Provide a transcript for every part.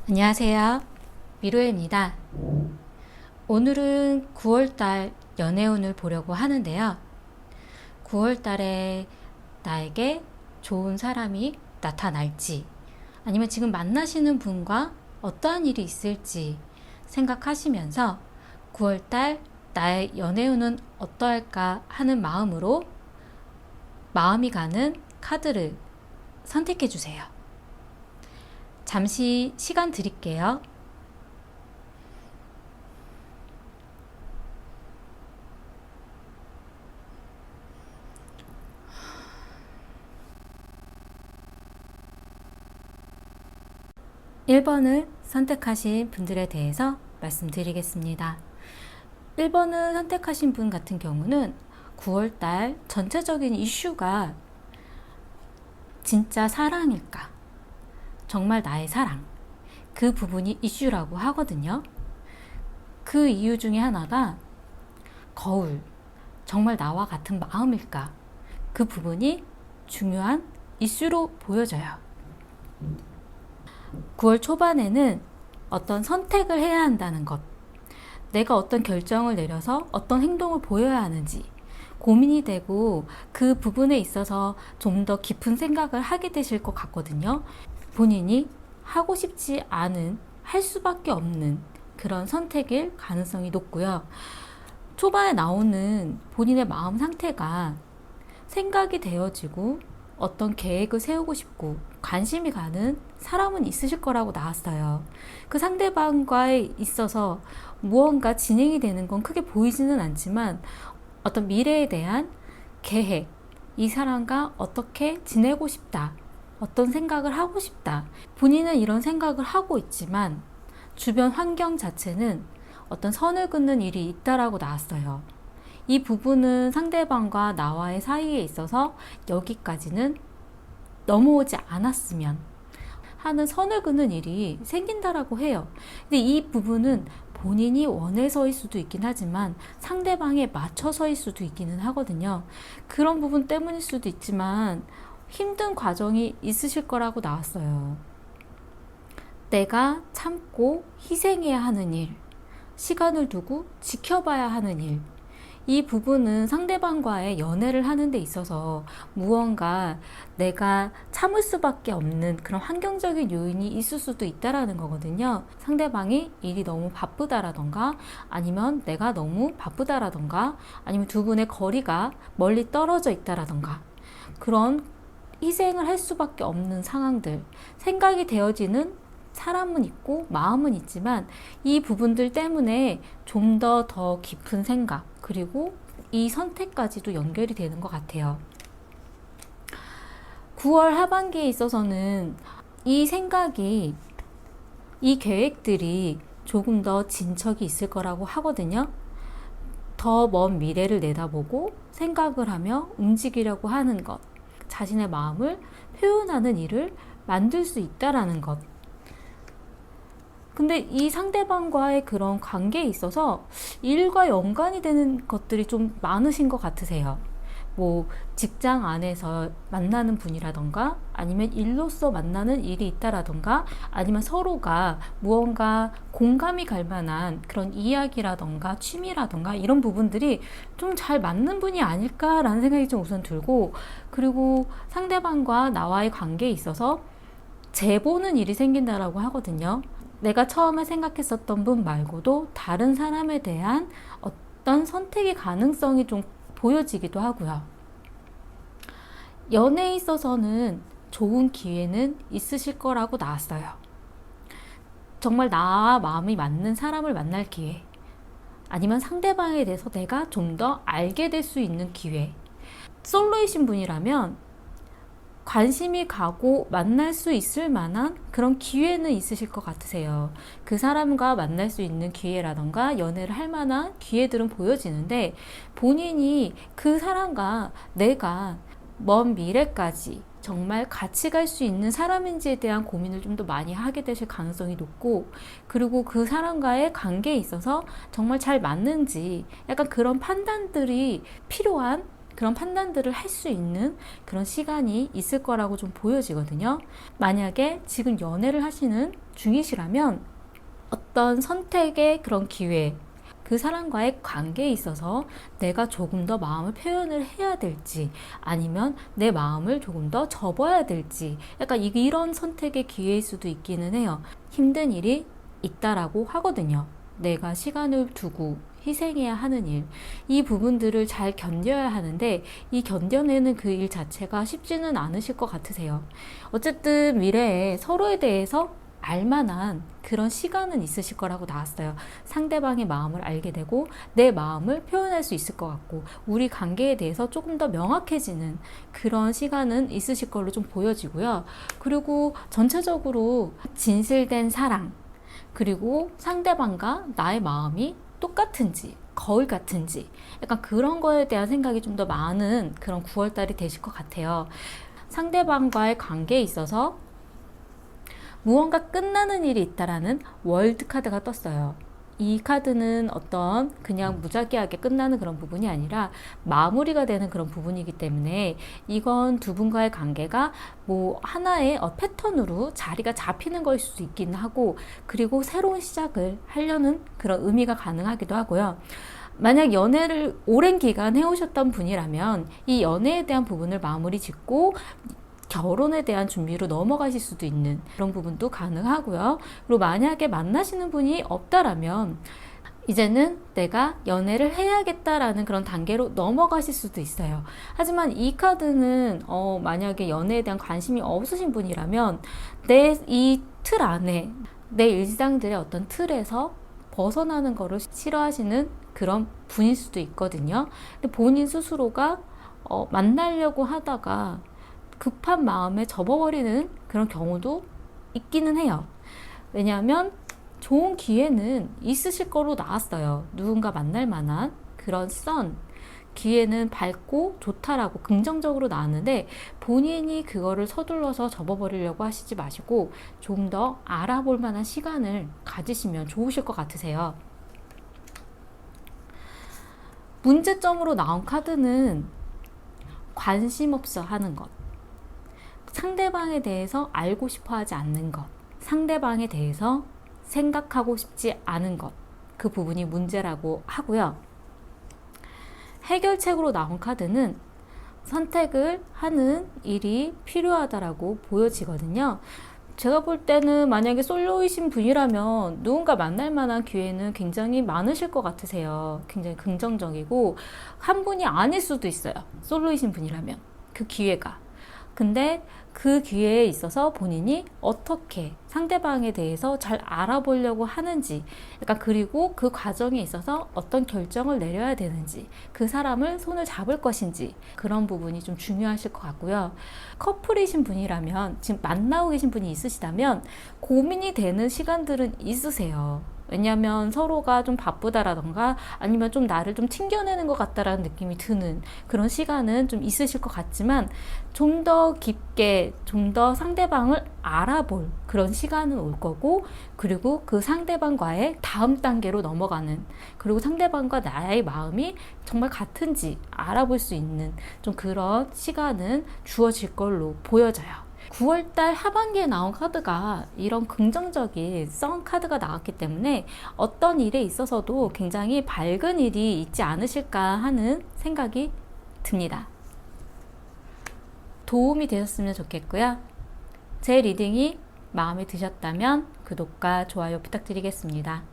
안녕하세요. 미로입니다. 오늘은 9월달 연애운을 보려고 하는데요. 9월달에 나에게 좋은 사람이 나타날지, 아니면 지금 만나시는 분과 어떠한 일이 있을지 생각하시면서 9월달 나의 연애운은 어떠할까 하는 마음으로 마음이 가는 카드를 선택해 주세요. 잠시 시간 드릴게요. (1번을) 선택하신 분들에 대해서 말씀드리겠습니다. 1번을 선택하신 분 같은 경우는 9월달 전체적인 이슈가 진짜 사랑일까? 정말 나의 사랑. 그 부분이 이슈라고 하거든요. 그 이유 중에 하나가 거울. 정말 나와 같은 마음일까? 그 부분이 중요한 이슈로 보여져요. 9월 초반에는 어떤 선택을 해야 한다는 것, 내가 어떤 결정을 내려서 어떤 행동을 보여야 하는지 고민이 되고 그 부분에 있어서 좀 더 깊은 생각을 하게 되실 것 같거든요. 본인이 하고 싶지 않은, 할 수밖에 없는 그런 선택일 가능성이 높고요. 초반에 나오는 본인의 마음 상태가 생각이 되어지고 어떤 계획을 세우고 싶고 관심이 가는 사람은 있으실 거라고 나왔어요. 그 상대방과에 있어서 무언가 진행이 되는 건 크게 보이지는 않지만 어떤 미래에 대한 계획, 이 사람과 어떻게 지내고 싶다, 어떤 생각을 하고 싶다, 본인은 이런 생각을 하고 있지만 주변 환경 자체는 어떤 선을 긋는 일이 있다라고 나왔어요. 이 부분은 상대방과 나와의 사이에 있어서 여기까지는 넘어오지 않았으면 하는 선을 긋는 일이 생긴다라고 해요. 근데 이 부분은 본인이 원해서일 수도 있긴 하지만 상대방에 맞춰서일 수도 있기는 하거든요. 그런 부분 때문일 수도 있지만 힘든 과정이 있으실 거라고 나왔어요. 내가 참고 희생해야 하는 일, 시간을 두고 지켜봐야 하는 일, 이 부분은 상대방과의 연애를 하는 데 있어서 무언가 내가 참을 수밖에 없는 그런 환경적인 요인이 있을 수도 있다라는 거거든요. 상대방이 일이 너무 바쁘다라던가 아니면 내가 너무 바쁘다라던가 아니면 두 분의 거리가 멀리 떨어져 있다라던가 그런 희생을 할 수밖에 없는 상황들, 생각이 되어지는 사람은 있고 마음은 있지만 이 부분들 때문에 좀 더 깊은 생각, 그리고 이 선택까지도 연결이 되는 것 같아요. 9월 하반기에 있어서는 이 생각이, 이 계획들이 조금 더 진척이 있을 거라고 하거든요. 더 먼 미래를 내다보고 생각을 하며 움직이려고 하는 것, 자신의 마음을 표현하는 일을 만들 수 있다라는 것. 근데 이 상대방과의 그런 관계에 있어서 일과 연관이 되는 것들이 좀 많으신 것 같으세요. 뭐 직장 안에서 만나는 분이라던가 아니면 일로서 만나는 일이 있다라던가 아니면 서로가 무언가 공감이 갈 만한 그런 이야기라던가 취미라던가 이런 부분들이 좀 잘 맞는 분이 아닐까라는 생각이 좀 우선 들고, 그리고 상대방과 나와의 관계에 있어서 재보는 일이 생긴다라고 하거든요. 내가 처음에 생각했었던 분 말고도 다른 사람에 대한 어떤 선택의 가능성이 좀 보여지기도 하고요. 연애에 있어서는 좋은 기회는 있으실 거라고 나왔어요. 정말 나와 마음이 맞는 사람을 만날 기회, 아니면 상대방에 대해서 내가 좀 더 알게 될 수 있는 기회. 솔로이신 분이라면 관심이 가고 만날 수 있을 만한 그런 기회는 있으실 것 같으세요. 그 사람과 만날 수 있는 기회라던가 연애를 할 만한 기회들은 보여지는데 본인이 그 사람과 내가 먼 미래까지 정말 같이 갈 수 있는 사람인지에 대한 고민을 좀 더 많이 하게 되실 가능성이 높고, 그리고 그 사람과의 관계에 있어서 정말 잘 맞는지 약간 그런 판단들이 필요한 그런 판단들을 할 수 있는 그런 시간이 있을 거라고 좀 보여지거든요. 만약에 지금 연애를 하시는 중이시라면 어떤 선택의 그런 기회, 그 사람과의 관계에 있어서 내가 조금 더 마음을 표현을 해야 될지 아니면 내 마음을 조금 더 접어야 될지 약간 이런 선택의 기회일 수도 있기는 해요. 힘든 일이 있다라고 하거든요. 내가 시간을 두고 희생해야 하는 일, 이 부분들을 잘 견뎌야 하는데 이 견뎌내는 그 일 자체가 쉽지는 않으실 것 같으세요. 어쨌든 미래에 서로에 대해서 알만한 그런 시간은 있으실 거라고 나왔어요. 상대방의 마음을 알게 되고 내 마음을 표현할 수 있을 것 같고 우리 관계에 대해서 조금 더 명확해지는 그런 시간은 있으실 걸로 좀 보여지고요. 그리고 전체적으로 진실된 사랑, 그리고 상대방과 나의 마음이 똑같은지 거울 같은지 약간 그런 거에 대한 생각이 좀 더 많은 그런 9월달이 되실 것 같아요. 상대방과의 관계에 있어서 무언가 끝나는 일이 있다라는 월드 카드가 떴어요. 이 카드는 어떤 그냥 무작위하게 끝나는 그런 부분이 아니라 마무리가 되는 그런 부분이기 때문에 이건 두 분과의 관계가 뭐 하나의 패턴으로 자리가 잡히는 것일 수도 있긴 하고 그리고 새로운 시작을 하려는 그런 의미가 가능하기도 하고요. 만약 연애를 오랜 기간 해오셨던 분이라면 이 연애에 대한 부분을 마무리 짓고 결혼에 대한 준비로 넘어가실 수도 있는 그런 부분도 가능하고요. 그리고 만약에 만나시는 분이 없다라면 이제는 내가 연애를 해야겠다라는 그런 단계로 넘어가실 수도 있어요. 하지만 이 카드는 만약에 연애에 대한 관심이 없으신 분이라면 내 이 틀 안에 내 일상들의 어떤 틀에서 벗어나는 거를 싫어하시는 그런 분일 수도 있거든요. 근데 본인 스스로가 만나려고 하다가 급한 마음에 접어버리는 그런 경우도 있기는 해요. 왜냐하면 좋은 기회는 있으실 거로 나왔어요. 누군가 만날 만한 그런 기회는 밝고 좋다라고 긍정적으로 나왔는데 본인이 그거를 서둘러서 접어버리려고 하시지 마시고 좀 더 알아볼 만한 시간을 가지시면 좋으실 것 같으세요. 문제점으로 나온 카드는 관심 없어 하는 것, 상대방에 대해서 알고 싶어 하지 않는 것, 상대방에 대해서 생각하고 싶지 않은 것, 그 부분이 문제라고 하고요. 해결책으로 나온 카드는 선택을 하는 일이 필요하다라고 보여지거든요. 제가 볼 때는 만약에 솔로이신 분이라면 누군가 만날 만한 기회는 굉장히 많으실 것 같으세요. 굉장히 긍정적이고 한 분이 아닐 수도 있어요. 솔로이신 분이라면 그 기회가. 근데 그 기회에 있어서 본인이 어떻게 상대방에 대해서 잘 알아보려고 하는지, 약간 그리고 그 과정에 있어서 어떤 결정을 내려야 되는지, 그 사람을 손을 잡을 것인지, 그런 부분이 좀 중요하실 것 같고요. 커플이신 분이라면, 지금 만나고 계신 분이 있으시다면 고민이 되는 시간들은 있으세요. 왜냐하면 서로가 좀 바쁘다라던가 아니면 좀 나를 좀 튕겨내는 것 같다라는 느낌이 드는 그런 시간은 좀 있으실 것 같지만 좀 더 깊게 좀 더 상대방을 알아볼 그런 시간은 올 거고 그리고 그 상대방과의 다음 단계로 넘어가는 그리고 상대방과 나의 마음이 정말 같은지 알아볼 수 있는 좀 그런 시간은 주어질 걸로 보여져요. 9월달 하반기에 나온 카드가 이런 긍정적인 카드가 나왔기 때문에 어떤 일에 있어서도 굉장히 밝은 일이 있지 않으실까 하는 생각이 듭니다. 도움이 되셨으면 좋겠고요. 제 리딩이 마음에 드셨다면 구독과 좋아요 부탁드리겠습니다.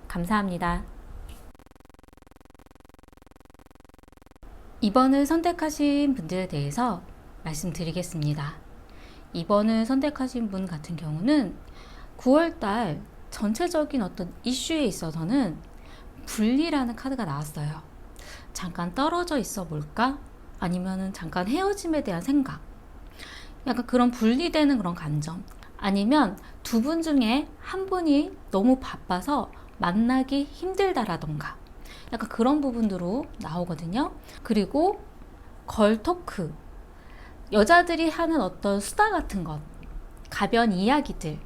감사합니다. 2번을 선택하신 분들에 대해서 말씀드리겠습니다. 2번을 선택하신 분 같은 경우는 9월달 전체적인 어떤 이슈에 있어서는 분리라는 카드가 나왔어요. 잠깐 떨어져 있어 볼까? 아니면은 잠깐 헤어짐에 대한 생각. 약간 그런 분리되는 그런 감정. 아니면 두 분 중에 한 분이 너무 바빠서 만나기 힘들다라던가. 약간 그런 부분으로 나오거든요. 그리고 걸 토크. 여자들이 하는 어떤 수다 같은 것, 가벼운 이야기들,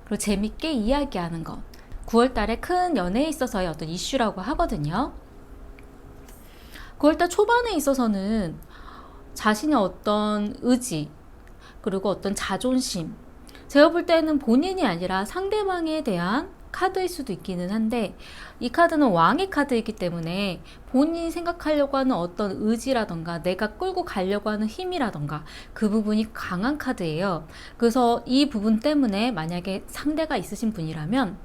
그리고 재밌게 이야기하는 것. 9월달에 큰 연애에 있어서의 어떤 이슈라고 하거든요. 그걸 때 초반에 있어서는 자신의 어떤 의지, 그리고 어떤 자존심, 제가 볼 때는 본인이 아니라 상대방에 대한 카드일 수도 있기는 한데, 이 카드는 왕의 카드이기 때문에 본인이 생각하려고 하는 어떤 의지라던가 내가 끌고 가려고 하는 힘이라던가 그 부분이 강한 카드예요. 그래서 이 부분 때문에 만약에 상대가 있으신 분이라면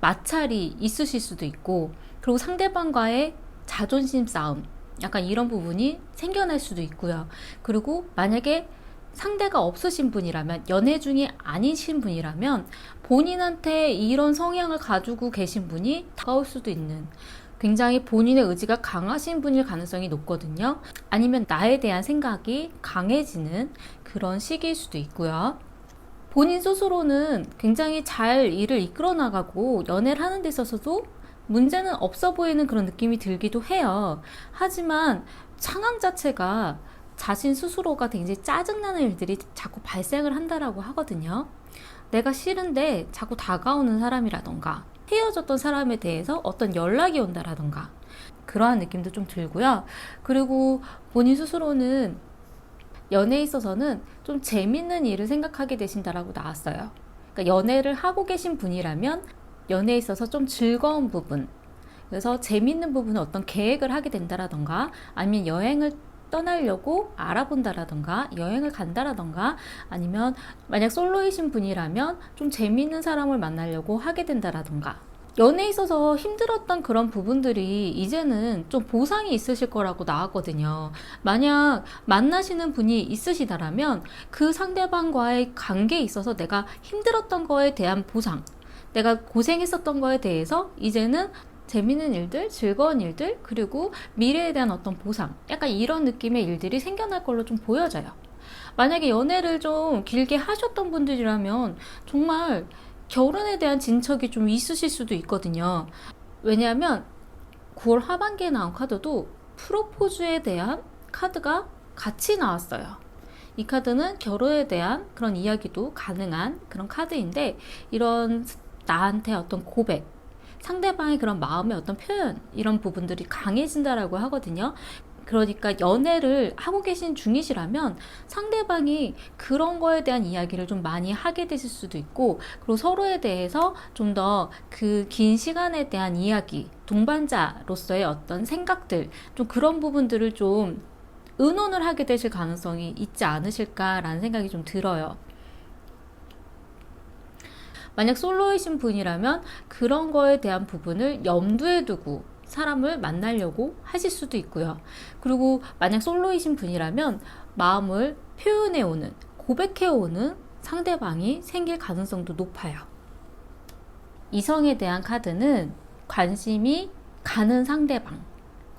마찰이 있으실 수도 있고, 그리고 상대방과의 자존심 싸움, 약간 이런 부분이 생겨날 수도 있고요. 그리고 만약에 상대가 없으신 분이라면, 연애 중이 아니신 분이라면 본인한테 이런 성향을 가지고 계신 분이 다가올 수도 있는, 굉장히 본인의 의지가 강하신 분일 가능성이 높거든요. 아니면 나에 대한 생각이 강해지는 그런 시기일 수도 있고요. 본인 스스로는 굉장히 잘 일을 이끌어 나가고 연애를 하는 데 있어서도 문제는 없어 보이는 그런 느낌이 들기도 해요. 하지만 상황 자체가 자신 스스로가 굉장히 짜증나는 일들이 자꾸 발생을 한다라고 하거든요. 내가 싫은데 자꾸 다가오는 사람이라던가 헤어졌던 사람에 대해서 어떤 연락이 온다라던가 그러한 느낌도 좀 들고요. 그리고 본인 스스로는 연애에 있어서는 좀 재밌는 일을 생각하게 되신다라고 나왔어요. 그러니까 연애를 하고 계신 분이라면 연애에 있어서 좀 즐거운 부분, 그래서 재밌는 부분은 어떤 계획을 하게 된다라던가 아니면 여행을 떠나려고 알아본다라던가 여행을 간다라던가, 아니면 만약 솔로이신 분이라면 좀 재미있는 사람을 만나려고 하게 된다라던가, 연애에 있어서 힘들었던 그런 부분들이 이제는 좀 보상이 있으실 거라고 나왔거든요. 만약 만나시는 분이 있으시다라면 그 상대방과의 관계에 있어서 내가 힘들었던 거에 대한 보상, 내가 고생했었던 거에 대해서 이제는 재밌는 일들, 즐거운 일들, 그리고 미래에 대한 어떤 보상, 약간 이런 느낌의 일들이 생겨날 걸로 좀 보여져요. 만약에 연애를 좀 길게 하셨던 분들이라면 정말 결혼에 대한 진척이 좀 있으실 수도 있거든요. 왜냐하면 9월 하반기에 나온 카드도 프로포즈에 대한 카드가 같이 나왔어요. 이 카드는 결혼에 대한 그런 이야기도 가능한 그런 카드인데, 이런 나한테 어떤 고백, 상대방의 그런 마음의 어떤 표현, 이런 부분들이 강해진다라고 하거든요. 그러니까 연애를 하고 계신 중이시라면 상대방이 그런 거에 대한 이야기를 좀 많이 하게 되실 수도 있고, 그리고 서로에 대해서 좀 더 그 긴 시간에 대한 이야기, 동반자로서의 어떤 생각들, 좀 그런 부분들을 좀 의논을 하게 되실 가능성이 있지 않으실까라는 생각이 좀 들어요. 만약 솔로이신 분이라면 그런 거에 대한 부분을 염두에 두고 사람을 만나려고 하실 수도 있고요. 그리고 만약 솔로이신 분이라면 마음을 표현해오는, 고백해오는 상대방이 생길 가능성도 높아요. 이성에 대한 카드는 관심이 가는 상대방,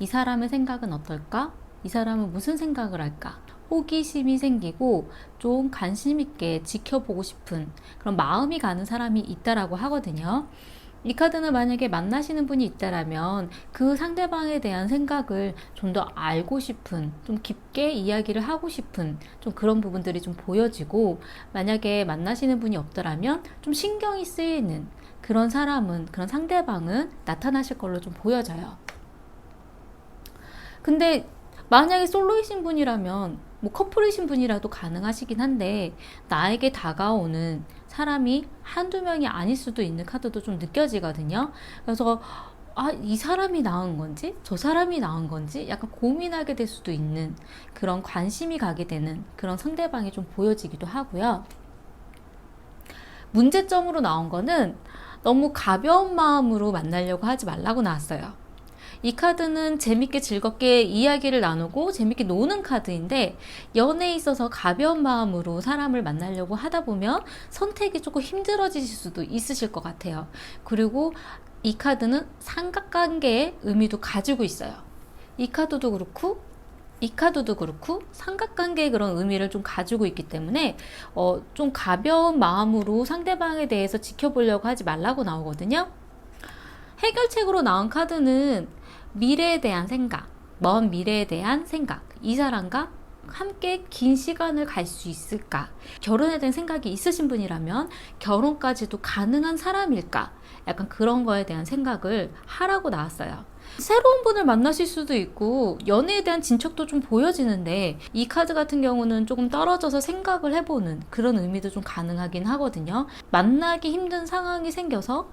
이 사람의 생각은 어떨까? 이 사람은 무슨 생각을 할까? 호기심이 생기고 좀 관심 있게 지켜보고 싶은 그런 마음이 가는 사람이 있다라고 하거든요. 이 카드는 만약에 만나시는 분이 있다라면 그 상대방에 대한 생각을 좀 더 알고 싶은, 좀 깊게 이야기를 하고 싶은 좀 그런 부분들이 좀 보여지고, 만약에 만나시는 분이 없더라면 좀 신경이 쓰이는 그런 사람은, 그런 상대방은 나타나실 걸로 좀 보여져요. 근데 만약에 솔로이신 분이라면 뭐 커플이신 분이라도 가능하시긴 한데, 나에게 다가오는 사람이 한두 명이 아닐 수도 있는 카드도 좀 느껴지거든요. 그래서 이 사람이 나은 건지 저 사람이 나은 건지 약간 고민하게 될 수도 있는, 그런 관심이 가게 되는 그런 상대방이 좀 보여지기도 하고요. 문제점으로 나온 거는 너무 가벼운 마음으로 만나려고 하지 말라고 나왔어요. 이 카드는 재밌게 즐겁게 이야기를 나누고 재밌게 노는 카드인데, 연애에 있어서 가벼운 마음으로 사람을 만나려고 하다 보면 선택이 조금 힘들어지실 수도 있으실 것 같아요. 그리고 이 카드는 삼각관계의 의미도 가지고 있어요. 이 카드도 그렇고 이 카드도 그렇고 삼각관계의 그런 의미를 좀 가지고 있기 때문에 좀 가벼운 마음으로 상대방에 대해서 지켜보려고 하지 말라고 나오거든요. 해결책으로 나온 카드는 미래에 대한 생각, 먼 미래에 대한 생각, 이 사람과 함께 긴 시간을 갈 수 있을까? 결혼에 대한 생각이 있으신 분이라면 결혼까지도 가능한 사람일까? 약간 그런 거에 대한 생각을 하라고 나왔어요. 새로운 분을 만나실 수도 있고 연애에 대한 진척도 좀 보여지는데, 이 카드 같은 경우는 조금 떨어져서 생각을 해보는 그런 의미도 좀 가능하긴 하거든요. 만나기 힘든 상황이 생겨서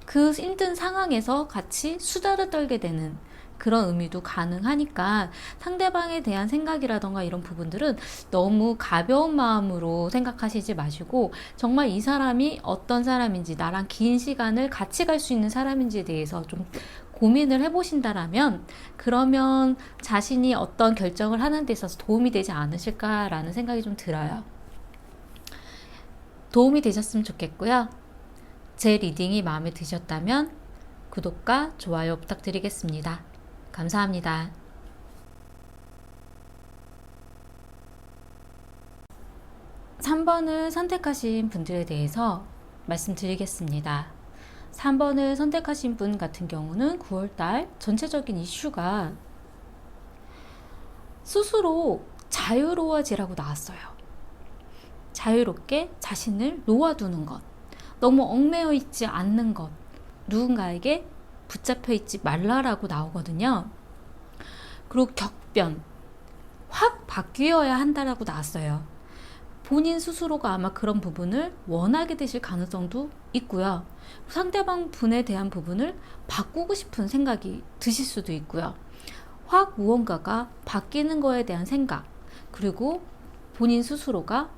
그 힘든 상황에서 같이 수다를 떨게 되는 그런 의미도 가능하니까, 상대방에 대한 생각이라던가 이런 부분들은 너무 가벼운 마음으로 생각하시지 마시고, 정말 이 사람이 어떤 사람인지, 나랑 긴 시간을 같이 갈 수 있는 사람인지에 대해서 좀 고민을 해보신다라면, 그러면 자신이 어떤 결정을 하는 데 있어서 도움이 되지 않으실까라는 생각이 좀 들어요. 도움이 되셨으면 좋겠고요. 제 리딩이 마음에 드셨다면 구독과 좋아요 부탁드리겠습니다. 감사합니다. 3번을 선택하신 분들에 대해서 말씀드리겠습니다. 3번을 선택하신 분 같은 경우는 9월달 전체적인 이슈가 스스로 자유로워지라고 나왔어요. 자유롭게 자신을 놓아두는 것, 너무 얽매여 있지 않는 것, 누군가에게 붙잡혀 있지 말라라고 나오거든요. 그리고 격변, 확 바뀌어야 한다라고 나왔어요. 본인 스스로가 아마 그런 부분을 원하게 되실 가능성도 있고요. 상대방 분에 대한 부분을 바꾸고 싶은 생각이 드실 수도 있고요. 확 무언가가 바뀌는 거에 대한 생각, 그리고 본인 스스로가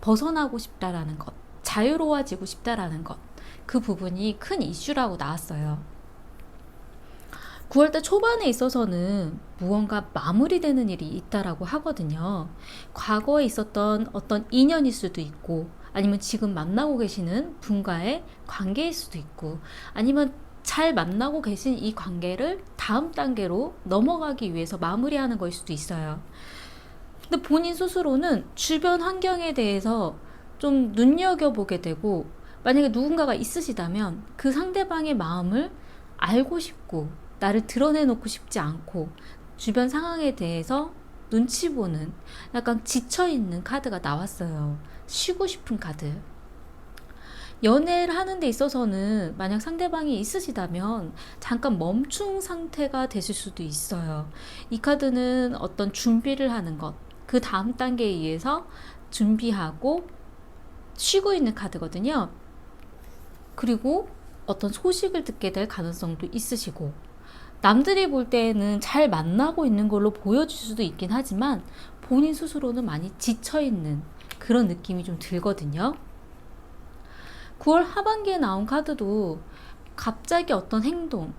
벗어나고 싶다라는 것, 자유로워지고 싶다라는 것, 그 부분이 큰 이슈라고 나왔어요. 9월달 초반에 있어서는 무언가 마무리되는 일이 있다라고 하거든요. 과거에 있었던 어떤 인연일 수도 있고, 아니면 지금 만나고 계시는 분과의 관계일 수도 있고, 아니면 잘 만나고 계신 이 관계를 다음 단계로 넘어가기 위해서 마무리하는 거일 수도 있어요. 근데 본인 스스로는 주변 환경에 대해서 좀 눈여겨보게 되고, 만약에 누군가가 있으시다면 그 상대방의 마음을 알고 싶고, 나를 드러내놓고 싶지 않고, 주변 상황에 대해서 눈치 보는, 약간 지쳐있는 카드가 나왔어요. 쉬고 싶은 카드. 연애를 하는 데 있어서는 만약 상대방이 있으시다면 잠깐 멈춘 상태가 되실 수도 있어요. 이 카드는 어떤 준비를 하는 것, 그 다음 단계에 의해서 준비하고 쉬고 있는 카드거든요. 그리고 어떤 소식을 듣게 될 가능성도 있으시고, 남들이 볼 때에는 잘 만나고 있는 걸로 보여줄 수도 있긴 하지만 본인 스스로는 많이 지쳐있는 그런 느낌이 좀 들거든요. 9월 하반기에 나온 카드도 갑자기 어떤 행동,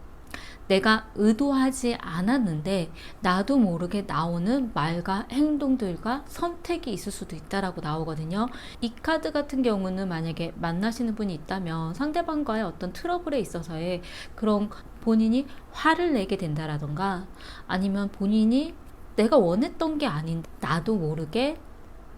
내가 의도하지 않았는데 나도 모르게 나오는 말과 행동들과 선택이 있을 수도 있다라고 나오거든요. 이 카드 같은 경우는 만약에 만나시는 분이 있다면 상대방과의 어떤 트러블에 있어서의 그런 본인이 화를 내게 된다라던가, 아니면 본인이 내가 원했던 게 아닌 나도 모르게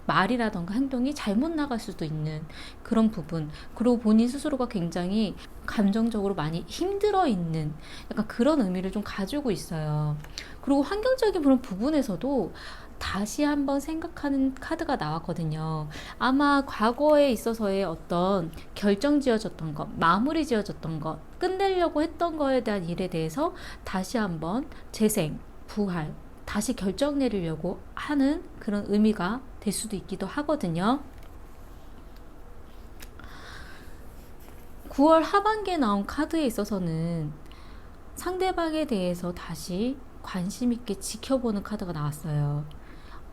말이라던가 행동이 잘못 나갈 수도 있는 그런 부분, 그리고 본인 스스로가 굉장히 감정적으로 많이 힘들어 있는 약간 그런 의미를 좀 가지고 있어요. 그리고 환경적인 그런 부분에서도 다시 한번 생각하는 카드가 나왔거든요. 아마 과거에 있어서의 어떤 결정 지어졌던 것, 마무리 지어졌던 것, 끝내려고 했던 거에 대한 일에 대해서 다시 한번 재생, 부활, 다시 결정 내리려고 하는 그런 의미가 될 수도 있기도 하거든요. 9월 하반기에 나온 카드에 있어서는 상대방에 대해서 다시 관심 있게 지켜보는 카드가 나왔어요.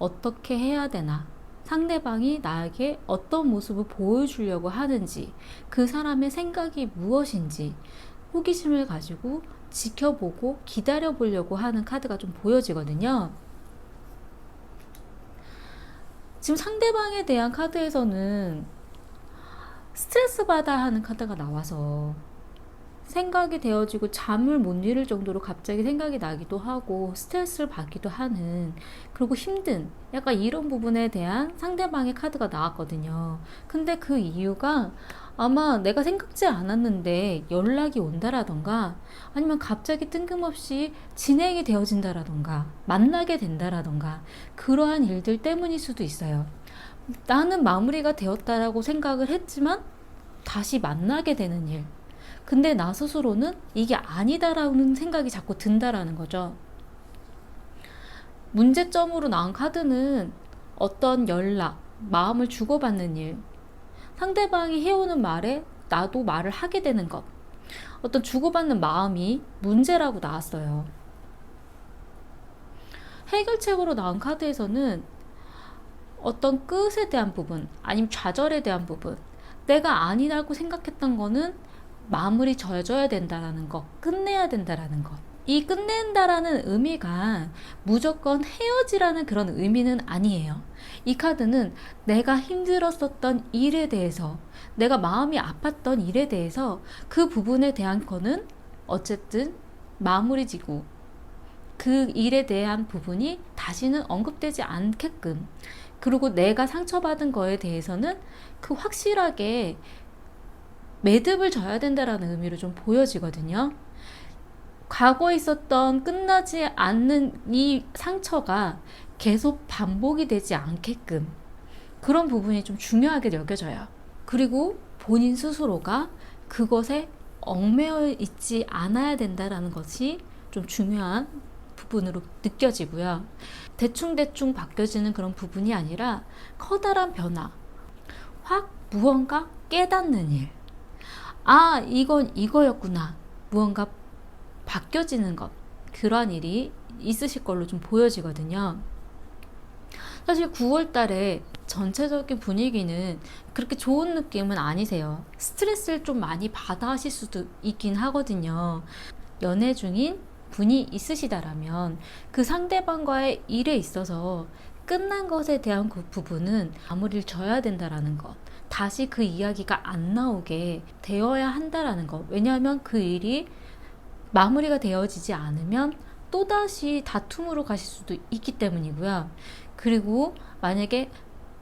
어떻게 해야 되나? 상대방이 나에게 어떤 모습을 보여주려고 하는지, 그 사람의 생각이 무엇인지 호기심을 가지고 지켜보고 기다려보려고 하는 카드가 좀 보여지거든요. 지금 상대방에 대한 카드에서는 스트레스 받아 하는 카드가 나와서 생각이 되어지고 잠을 못 이룰 정도로 갑자기 생각이 나기도 하고 스트레스를 받기도 하는, 그리고 힘든 약간 이런 부분에 대한 상대방의 카드가 나왔거든요. 근데 그 이유가 아마 내가 생각지 않았는데 연락이 온다라던가 아니면 갑자기 뜬금없이 진행이 되어진다라던가 만나게 된다라던가 그러한 일들 때문일 수도 있어요. 나는 마무리가 되었다라고 생각을 했지만 다시 만나게 되는 일. 근데 나 스스로는 이게 아니다라는 생각이 자꾸 든다라는 거죠. 문제점으로 나온 카드는 어떤 연락, 마음을 주고받는 일, 상대방이 해오는 말에 나도 말을 하게 되는 것, 어떤 주고받는 마음이 문제라고 나왔어요. 해결책으로 나온 카드에서는 어떤 끝에 대한 부분, 아니면 좌절에 대한 부분, 내가 아니라고 생각했던 거는 마무리 져줘야 된다라는 것, 끝내야 된다라는 것. 이 끝낸다라는 의미가 무조건 헤어지라는 그런 의미는 아니에요. 이 카드는 내가 힘들었었던 일에 대해서, 내가 마음이 아팠던 일에 대해서 그 부분에 대한 거는 어쨌든 마무리 지고 그 일에 대한 부분이 다시는 언급되지 않게끔, 그리고 내가 상처받은 거에 대해서는 그 확실하게 매듭을 져야 된다라는 의미로 좀 보여지거든요. 과거에 있었던 끝나지 않는 이 상처가 계속 반복이 되지 않게끔 그런 부분이 좀 중요하게 여겨져요. 그리고 본인 스스로가 그것에 얽매여 있지 않아야 된다라는 것이 좀 중요한 부분으로 느껴지고요. 대충대충 바뀌어지는 그런 부분이 아니라 커다란 변화, 확 무언가 깨닫는 일. 아, 이건 이거였구나. 무언가 바뀌어지는 것. 그러한 일이 있으실 걸로 좀 보여지거든요. 사실 9월 달에 전체적인 분위기는 그렇게 좋은 느낌은 아니세요. 스트레스를 좀 많이 받아 하실 수도 있긴 하거든요. 연애 중인 분이 있으시다라면 그 상대방과의 일에 있어서 끝난 것에 대한 그 부분은 마무리를 져야 된다라는 것. 다시 그 이야기가 안 나오게 되어야 한다라는 것. 왜냐하면 그 일이 마무리가 되어지지 않으면 또다시 다툼으로 가실 수도 있기 때문이고요. 그리고 만약에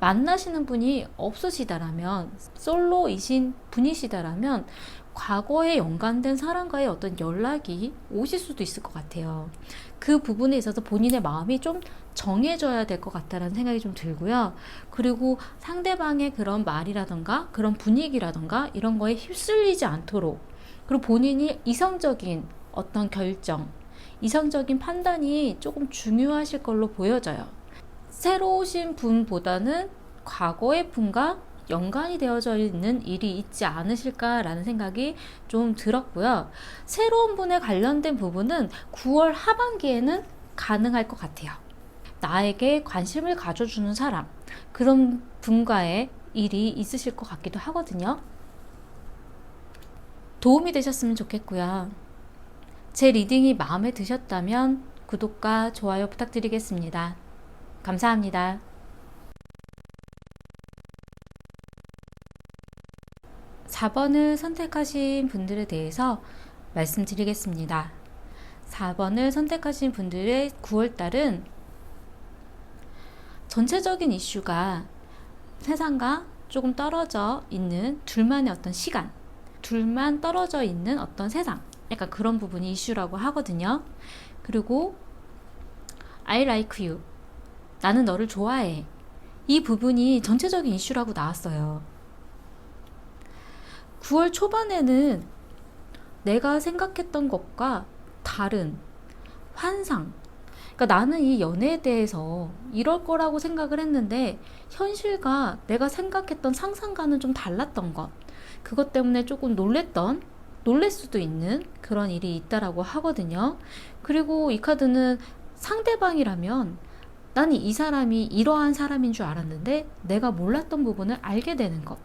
만나시는 분이 없으시다라면, 솔로이신 분이시다라면 과거에 연관된 사람과의 어떤 연락이 오실 수도 있을 것 같아요. 그 부분에 있어서 본인의 마음이 좀 정해져야 될 것 같다는 생각이 좀 들고요. 그리고 상대방의 그런 말이라던가 그런 분위기라던가 이런 거에 휩쓸리지 않도록, 그리고 본인이 이성적인 어떤 결정, 이성적인 판단이 조금 중요하실 걸로 보여져요. 새로 오신 분보다는 과거의 분과 연관이 되어져 있는 일이 있지 않으실까라는 생각이 좀 들었고요. 새로운 분에 관련된 부분은 9월 하반기에는 가능할 것 같아요. 나에게 관심을 가져주는 사람, 그런 분과의 일이 있으실 것 같기도 하거든요. 도움이 되셨으면 좋겠고요. 제 리딩이 마음에 드셨다면 구독과 좋아요 부탁드리겠습니다. 감사합니다. 4번을 선택하신 분들에 대해서 말씀드리겠습니다. 4번을 선택하신 분들의 9월달은 전체적인 이슈가 세상과 조금 떨어져 있는 둘만의 어떤 시간, 둘만 떨어져 있는 어떤 세상, 약간 그런 부분이 이슈라고 하거든요. 그리고 I like you, 나는 너를 좋아해, 이 부분이 전체적인 이슈라고 나왔어요. 9월 초반에는 내가 생각했던 것과 다른 환상, 그러니까 나는 이 연애에 대해서 이럴 거라고 생각을 했는데 현실과 내가 생각했던 상상과는 좀 달랐던 것, 그것 때문에 조금 놀랄 수도 있는 그런 일이 있다라고 하거든요. 그리고 이 카드는 상대방이라면 나는 이 사람이 이러한 사람인 줄 알았는데 내가 몰랐던 부분을 알게 되는 것,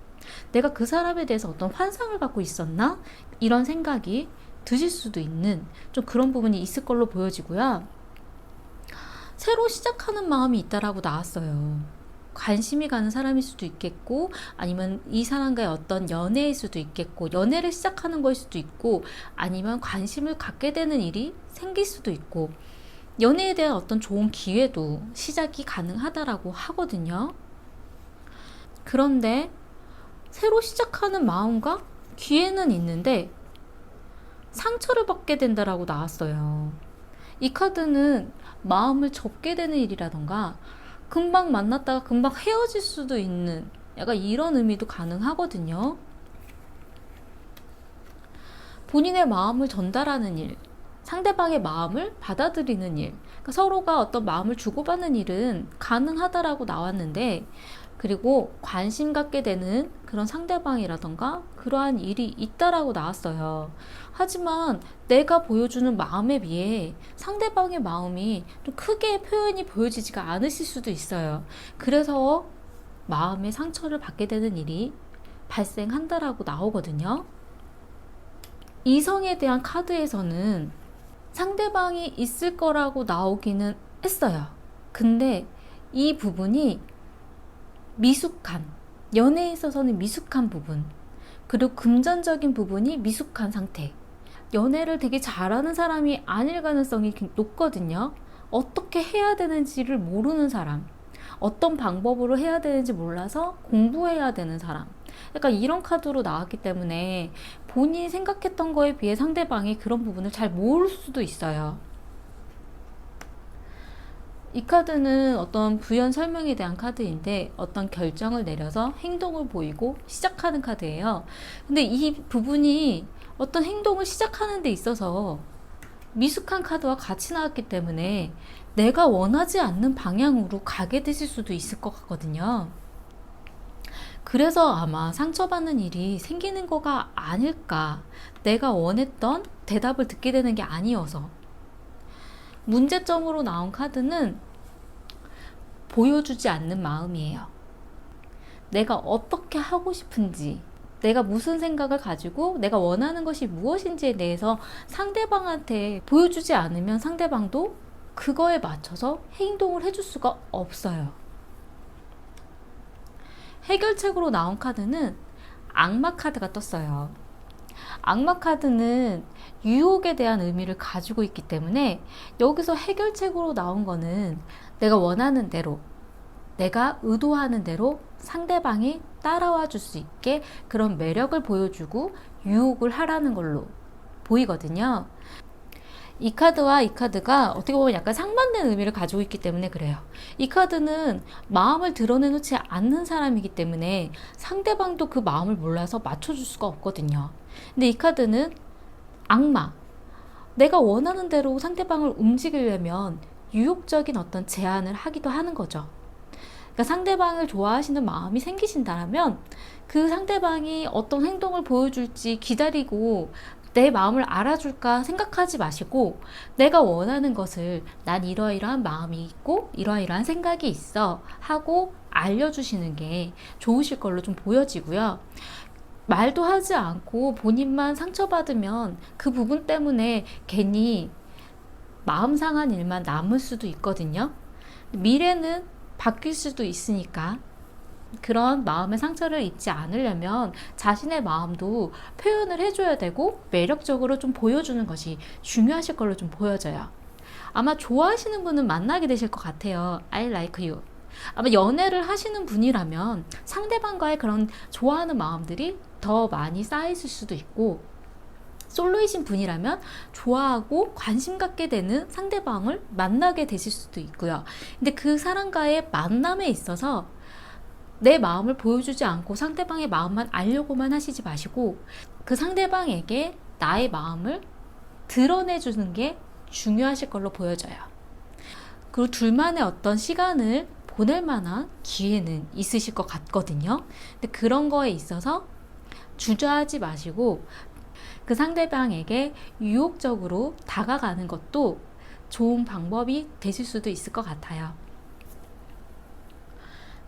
내가 그 사람에 대해서 어떤 환상을 갖고 있었나? 이런 생각이 드실 수도 있는 좀 그런 부분이 있을 걸로 보여지고요. 새로 시작하는 마음이 있다라고 나왔어요. 관심이 가는 사람일 수도 있겠고, 아니면 이 사람과의 어떤 연애일 수도 있겠고, 연애를 시작하는 거일 수도 있고, 아니면 관심을 갖게 되는 일이 생길 수도 있고, 연애에 대한 어떤 좋은 기회도 시작이 가능하다라고 하거든요. 그런데 새로 시작하는 마음과 기회는 있는데 상처를 받게 된다라고 나왔어요. 이 카드는 마음을 접게 되는 일이라던가 금방 만났다가 금방 헤어질 수도 있는 약간 이런 의미도 가능하거든요. 본인의 마음을 전달하는 일, 상대방의 마음을 받아들이는 일, 그러니까 서로가 어떤 마음을 주고받는 일은 가능하다라고 나왔는데, 그리고 관심 갖게 되는 그런 상대방이라던가 그러한 일이 있다라고 나왔어요. 하지만 내가 보여주는 마음에 비해 상대방의 마음이 좀 크게 표현이 보여지지가 않으실 수도 있어요. 그래서 마음의 상처를 받게 되는 일이 발생한다라고 나오거든요. 이성에 대한 카드에서는 상대방이 있을 거라고 나오기는 했어요. 근데 이 부분이 미숙한, 연애에 있어서는 미숙한 부분, 그리고 금전적인 부분이 미숙한 상태, 연애를 되게 잘하는 사람이 아닐 가능성이 높거든요. 어떻게 해야 되는지를 모르는 사람, 어떤 방법으로 해야 되는지 몰라서 공부해야 되는 사람, 약간 이런 카드로 나왔기 때문에 본인이 생각했던 거에 비해 상대방이 그런 부분을 잘 모를 수도 있어요. 이 카드는 어떤 부연 설명에 대한 카드인데 어떤 결정을 내려서 행동을 보이고 시작하는 카드예요. 근데 이 부분이 어떤 행동을 시작하는 데 있어서 미숙한 카드와 같이 나왔기 때문에 내가 원하지 않는 방향으로 가게 되실 수도 있을 것 같거든요. 그래서 아마 상처받는 일이 생기는 거가 아닐까. 내가 원했던 대답을 듣게 되는 게 아니어서. 문제점으로 나온 카드는 보여주지 않는 마음이에요. 내가 어떻게 하고 싶은지, 내가 무슨 생각을 가지고 내가 원하는 것이 무엇인지에 대해서 상대방한테 보여주지 않으면 상대방도 그거에 맞춰서 행동을 해줄 수가 없어요. 해결책으로 나온 카드는 악마 카드가 떴어요. 악마 카드는 유혹에 대한 의미를 가지고 있기 때문에 여기서 해결책으로 나온 거는 내가 원하는 대로, 내가 의도하는 대로 상대방이 따라와 줄 수 있게 그런 매력을 보여주고 유혹을 하라는 걸로 보이거든요. 이 카드와 이 카드가 어떻게 보면 약간 상반된 의미를 가지고 있기 때문에 그래요. 이 카드는 마음을 드러내놓지 않는 사람이기 때문에 상대방도 그 마음을 몰라서 맞춰줄 수가 없거든요. 근데 이 카드는 악마, 내가 원하는 대로 상대방을 움직이려면 유혹적인 어떤 제안을 하기도 하는 거죠. 그러니까 상대방을 좋아하시는 마음이 생기신다면 그 상대방이 어떤 행동을 보여줄지 기다리고 내 마음을 알아줄까 생각하지 마시고, 내가 원하는 것을 난 이러이러한 마음이 있고 이러이러한 생각이 있어 하고 알려주시는 게 좋으실 걸로 좀 보여지고요. 말도 하지 않고 본인만 상처받으면 그 부분 때문에 괜히 마음 상한 일만 남을 수도 있거든요. 미래는 바뀔 수도 있으니까 그런 마음의 상처를 입지 않으려면 자신의 마음도 표현을 해줘야 되고 매력적으로 좀 보여주는 것이 중요하실 걸로 좀 보여져요. 아마 좋아하시는 분은 만나게 되실 것 같아요. I like you. 아마 연애를 하시는 분이라면 상대방과의 그런 좋아하는 마음들이 더 많이 쌓이실 수도 있고, 솔로이신 분이라면 좋아하고 관심 갖게 되는 상대방을 만나게 되실 수도 있고요. 근데 그 사람과의 만남에 있어서 내 마음을 보여주지 않고 상대방의 마음만 알려고만 하시지 마시고 그 상대방에게 나의 마음을 드러내주는 게 중요하실 걸로 보여져요. 그리고 둘만의 어떤 시간을 보낼 만한 기회는 있으실 것 같거든요. 근데 그런 거에 있어서 주저하지 마시고 그 상대방에게 유혹적으로 다가가는 것도 좋은 방법이 되실 수도 있을 것 같아요.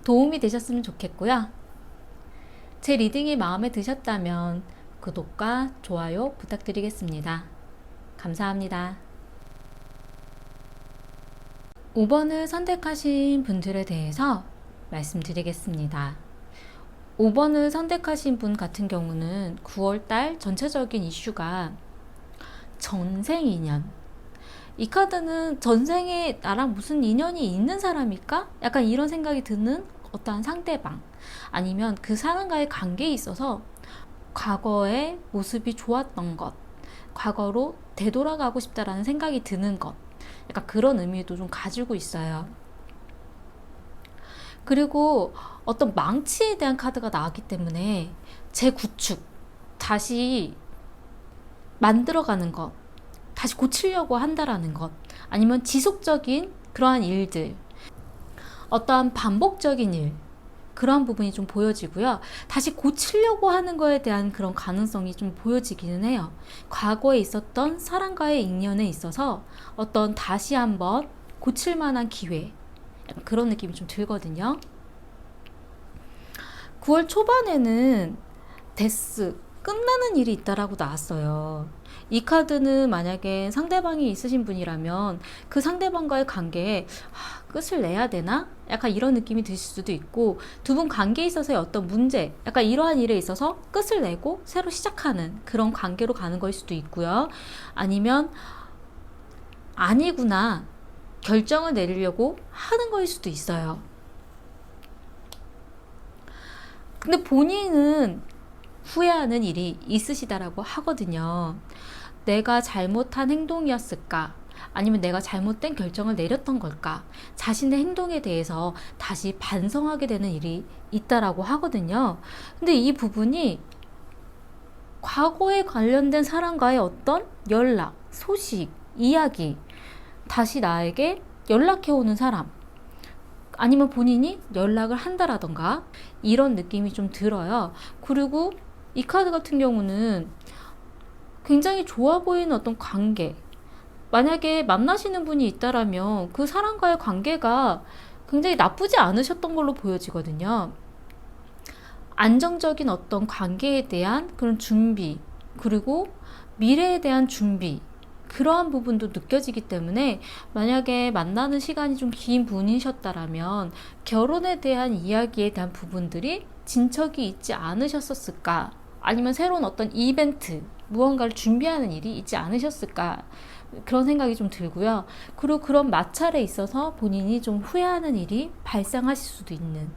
도움이 되셨으면 좋겠고요. 제 리딩이 마음에 드셨다면 구독과 좋아요 부탁드리겠습니다. 감사합니다. 5번을 선택하신 분들에 대해서 말씀드리겠습니다. 5번을 선택하신 분 같은 경우는 9월달 전체적인 이슈가 전생 인연. 이 카드는 전생에 나랑 무슨 인연이 있는 사람일까? 약간 이런 생각이 드는 어떠한 상대방 아니면 그 사람과의 관계에 있어서 과거의 모습이 좋았던 것, 과거로 되돌아가고 싶다라는 생각이 드는 것, 약간 그런 의미도 좀 가지고 있어요. 그리고 어떤 망치에 대한 카드가 나왔기 때문에 재구축, 다시 만들어가는 것, 다시 고치려고 한다라는 것, 아니면 지속적인 그러한 일들, 어떠한 반복적인 일, 그러한 부분이 좀 보여지고요. 다시 고치려고 하는 거에 대한 그런 가능성이 좀 보여지기는 해요. 과거에 있었던 사람과의 인연에 있어서 어떤 다시 한번 고칠 만한 기회, 약간 그런 느낌이 좀 들거든요. 9월 초반에는 데스, 끝나는 일이 있다라고 나왔어요. 이 카드는 만약에 상대방이 있으신 분이라면 그 상대방과의 관계에 끝을 내야 되나? 약간 이런 느낌이 드실 수도 있고, 두 분 관계에 있어서의 어떤 문제, 약간 이러한 일에 있어서 끝을 내고 새로 시작하는 그런 관계로 가는 거일 수도 있고요. 아니면 아니구나 결정을 내리려고 하는 거일 수도 있어요. 근데 본인은 후회하는 일이 있으시다라고 하거든요. 내가 잘못한 행동이었을까? 아니면 내가 잘못된 결정을 내렸던 걸까? 자신의 행동에 대해서 다시 반성하게 되는 일이 있다라고 하거든요. 근데 이 부분이 과거에 관련된 사람과의 어떤 연락, 소식, 이야기, 다시 나에게 연락해오는 사람, 아니면 본인이 연락을 한다라던가 이런 느낌이 좀 들어요. 그리고 이 카드 같은 경우는 굉장히 좋아 보이는 어떤 관계, 만약에 만나시는 분이 있다라면 그 사람과의 관계가 굉장히 나쁘지 않으셨던 걸로 보여지거든요. 안정적인 어떤 관계에 대한 그런 준비, 그리고 미래에 대한 준비, 그러한 부분도 느껴지기 때문에 만약에 만나는 시간이 좀 긴 분이셨다라면 결혼에 대한 이야기에 대한 부분들이 진척이 있지 않으셨었을까? 아니면 새로운 어떤 이벤트, 무언가를 준비하는 일이 있지 않으셨을까? 그런 생각이 좀 들고요. 그리고 그런 마찰에 있어서 본인이 좀 후회하는 일이 발생하실 수도 있는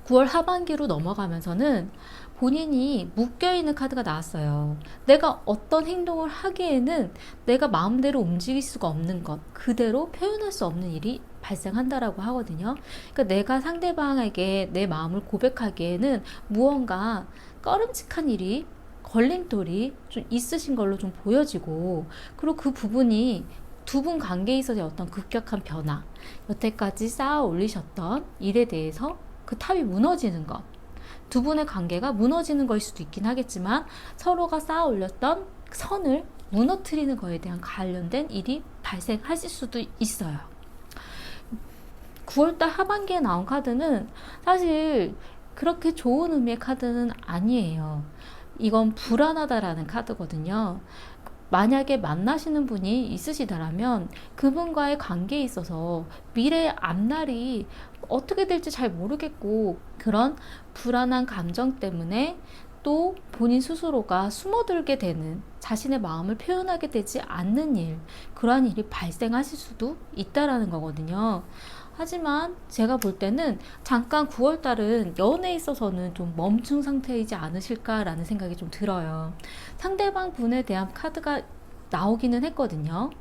9월 하반기로 넘어가면서는 본인이 묶여있는 카드가 나왔어요. 내가 어떤 행동을 하기에는 내가 마음대로 움직일 수가 없는 것, 그대로 표현할 수 없는 일이 발생한다라고 하거든요. 그러니까 내가 상대방에게 내 마음을 고백하기에는 무언가 꺼림칙한 일이, 걸림돌이 좀 있으신 걸로 좀 보여지고, 그리고 그 부분이 두 분 관계에 있어서 어떤 급격한 변화, 여태까지 쌓아 올리셨던 일에 대해서 그 탑이 무너지는 것, 두 분의 관계가 무너지는 걸 수도 있긴 하겠지만 서로가 쌓아 올렸던 선을 무너뜨리는 거에 대한 관련된 일이 발생하실 수도 있어요. 9월달 하반기에 나온 카드는 사실 그렇게 좋은 의미의 카드는 아니에요. 이건 불안하다라는 카드거든요. 만약에 만나시는 분이 있으시다라면 그분과의 관계에 있어서 미래의 앞날이 어떻게 될지 잘 모르겠고, 그런 불안한 감정 때문에 또 본인 스스로가 숨어들게 되는, 자신의 마음을 표현하게 되지 않는 일, 그러한 일이 발생하실 수도 있다라는 거거든요. 하지만 제가 볼 때는 잠깐 9월달은 연애에 있어서는 좀 멈춘 상태이지 않으실까라는 생각이 좀 들어요. 상대방 분에 대한 카드가 나오기는 했거든요.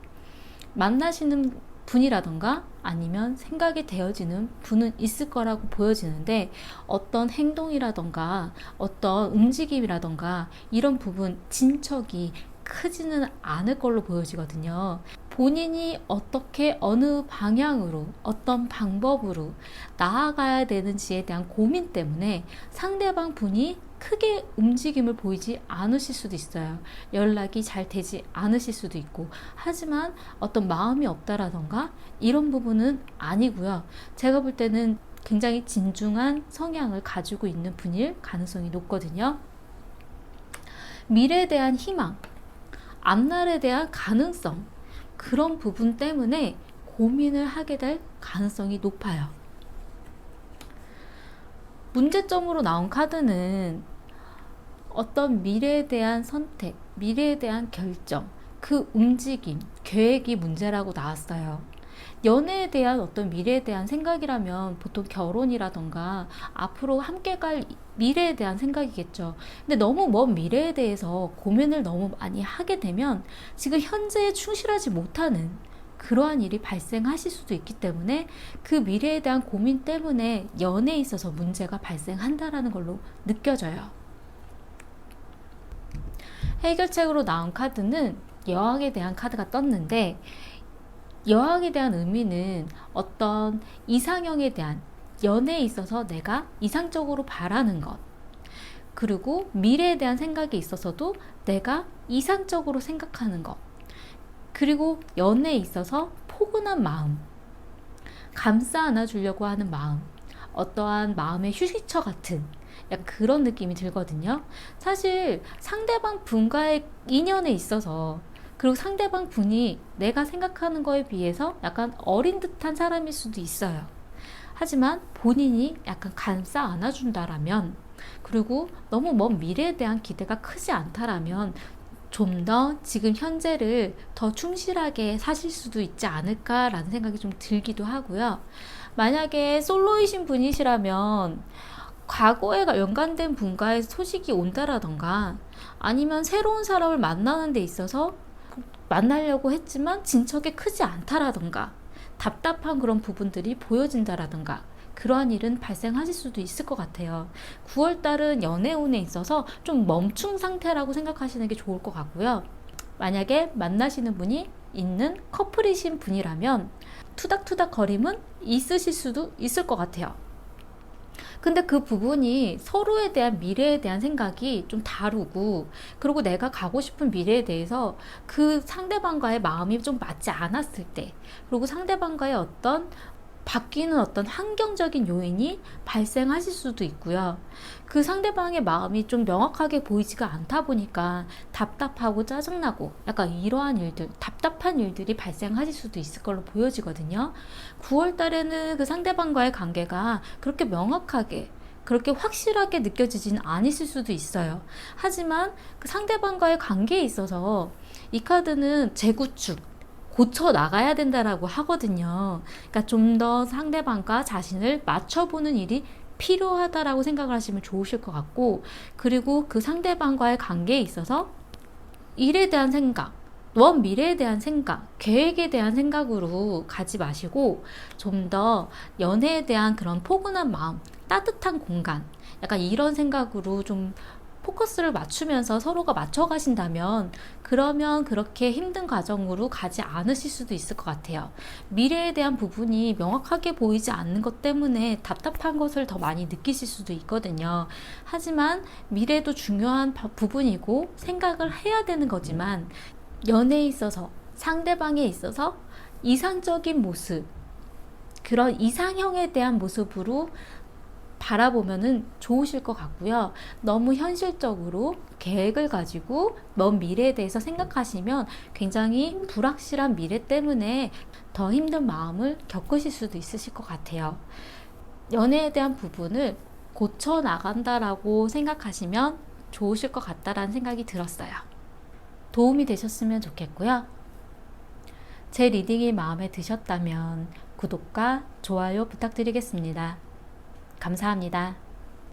만나시는 분이라던가 아니면 생각이 되어지는 분은 있을 거라고 보여지는데, 어떤 행동이라던가 어떤 움직임이라던가 이런 부분, 진척이 크지는 않을 걸로 보여지거든요. 본인이 어떻게, 어느 방향으로, 어떤 방법으로 나아가야 되는지에 대한 고민 때문에 상대방 분이 크게 움직임을 보이지 않으실 수도 있어요. 연락이 잘 되지 않으실 수도 있고, 하지만 어떤 마음이 없다라던가 이런 부분은 아니고요. 제가 볼 때는 굉장히 진중한 성향을 가지고 있는 분일 가능성이 높거든요. 미래에 대한 희망, 앞날에 대한 가능성, 그런 부분 때문에 고민을 하게 될 가능성이 높아요. 문제점으로 나온 카드는 어떤 미래에 대한 선택, 미래에 대한 결정, 그 움직임, 계획이 문제라고 나왔어요. 연애에 대한 어떤 미래에 대한 생각이라면 보통 결혼이라던가 앞으로 함께 갈 미래에 대한 생각이겠죠. 근데 너무 먼 미래에 대해서 고민을 너무 많이 하게 되면 지금 현재에 충실하지 못하는 그러한 일이 발생하실 수도 있기 때문에 그 미래에 대한 고민 때문에 연애에 있어서 문제가 발생한다라는 걸로 느껴져요. 해결책으로 나온 카드는 여왕에 대한 카드가 떴는데, 여왕에 대한 의미는 어떤 이상형에 대한, 연애에 있어서 내가 이상적으로 바라는 것, 그리고 미래에 대한 생각에 있어서도 내가 이상적으로 생각하는 것, 그리고 연애에 있어서 포근한 마음, 감싸 안아주려고 하는 마음, 어떠한 마음의 휴식처 같은 약간 그런 느낌이 들거든요. 사실 상대방 분과의 인연에 있어서, 그리고 상대방 분이 내가 생각하는 거에 비해서 약간 어린 듯한 사람일 수도 있어요. 하지만 본인이 약간 감싸 안아준다라면, 그리고 너무 먼 미래에 대한 기대가 크지 않다라면 좀 더 지금 현재를 더 충실하게 사실 수도 있지 않을까라는 생각이 좀 들기도 하고요. 만약에 솔로이신 분이시라면 과거에 연관된 분과의 소식이 온다라던가, 아니면 새로운 사람을 만나는 데 있어서 만나려고 했지만 진척이 크지 않다라던가, 답답한 그런 부분들이 보여진다라던가, 그러한 일은 발생하실 수도 있을 것 같아요. 9월달은 연애운에 있어서 좀 멈춤 상태라고 생각하시는 게 좋을 것 같고요. 만약에 만나시는 분이 있는 커플이신 분이라면 투닥투닥 거림은 있으실 수도 있을 것 같아요. 근데 그 부분이 서로에 대한 미래에 대한 생각이 좀 다르고, 그리고 내가 가고 싶은 미래에 대해서 그 상대방과의 마음이 좀 맞지 않았을 때, 그리고 상대방과의 어떤 바뀌는 어떤 환경적인 요인이 발생하실 수도 있고요. 그 상대방의 마음이 좀 명확하게 보이지가 않다 보니까 답답하고 짜증나고 약간 이러한 일들, 답답한 일들이 발생하실 수도 있을 걸로 보여지거든요. 9월 달에는 그 상대방과의 관계가 그렇게 명확하게, 그렇게 확실하게 느껴지지는 않으실 수도 있어요. 하지만 그 상대방과의 관계에 있어서 이 카드는 재구축, 고쳐 나가야 된다라고 하거든요. 그러니까 좀 더 상대방과 자신을 맞춰보는 일이 필요하다라고 생각을 하시면 좋으실 것 같고, 그리고 그 상대방과의 관계에 있어서 일에 대한 생각, 먼 미래에 대한 생각, 계획에 대한 생각으로 가지 마시고 좀 더 연애에 대한 그런 포근한 마음, 따뜻한 공간, 약간 이런 생각으로 좀 포커스를 맞추면서 서로가 맞춰가신다면, 그러면 그렇게 힘든 과정으로 가지 않으실 수도 있을 것 같아요. 미래에 대한 부분이 명확하게 보이지 않는 것 때문에 답답한 것을 더 많이 느끼실 수도 있거든요. 하지만 미래도 중요한 부분이고 생각을 해야 되는 거지만, 연애에 있어서, 상대방에 있어서 이상적인 모습, 그런 이상형에 대한 모습으로 바라보면은 좋으실 것 같고요. 너무 현실적으로 계획을 가지고 먼 미래에 대해서 생각하시면 굉장히 불확실한 미래 때문에 더 힘든 마음을 겪으실 수도 있으실 것 같아요. 연애에 대한 부분을 고쳐 나간다라고 생각하시면 좋으실 것 같다라는 생각이 들었어요. 도움이 되셨으면 좋겠고요. 제 리딩이 마음에 드셨다면 구독과 좋아요 부탁드리겠습니다. 감사합니다.